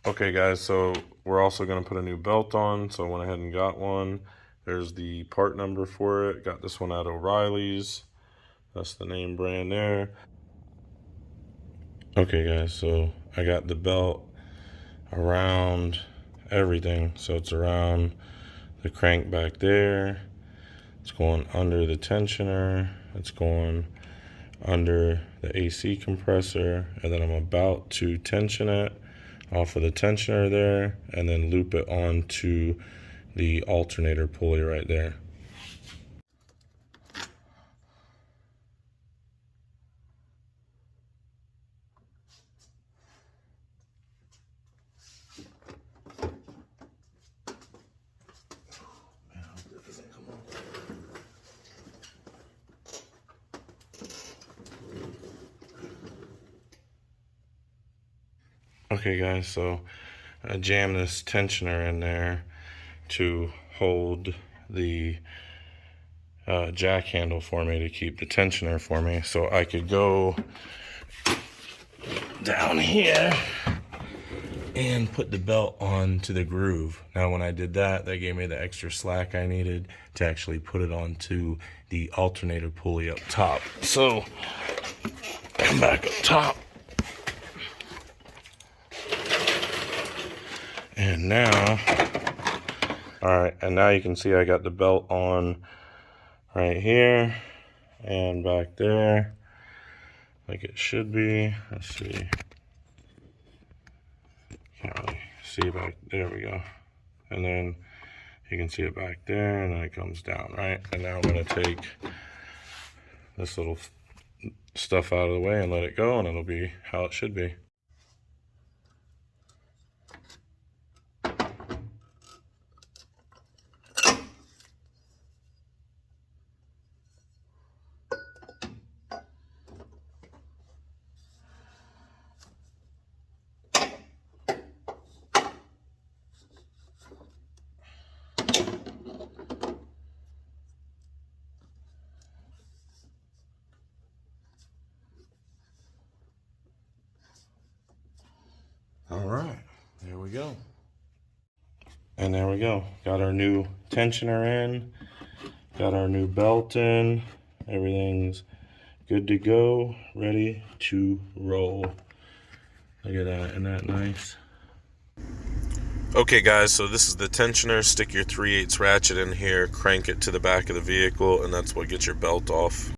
Okay guys, so we're also going to put a new belt on, so I went ahead and got one. There's the part number for it. Got this one at O'Reilly's. That's the name brand there. Okay guys, so I got the belt around everything. So it's around the crank back there. It's going under the tensioner. It's going under the AC compressor, and then I'm about to tension it off of the tensioner there and then loop it onto the alternator pulley right there. Okay guys, so I jammed this tensioner in there to hold the jack handle for me, to keep the tensioner for me, so I could go down here and put the belt onto the groove. Now when I did that, that gave me the extra slack I needed to actually put it onto the alternator pulley up top. So come back up top. And now, all right, and now you can see I got the belt on right here and back there, like it should be. Let's see. Can't really see back there. We go. And then you can see it back there, and then it comes down, right? And now I'm gonna take this little stuff out of the way and let it go, and it'll be how it should be. All right, there we go. And there we go. Got our new tensioner in, got our new belt in, everything's good to go, ready to roll. Look at that, isn't that nice? Okay guys, so this is the tensioner. Stick your 3/8 ratchet in here, crank it to the back of the vehicle, and that's what gets your belt off.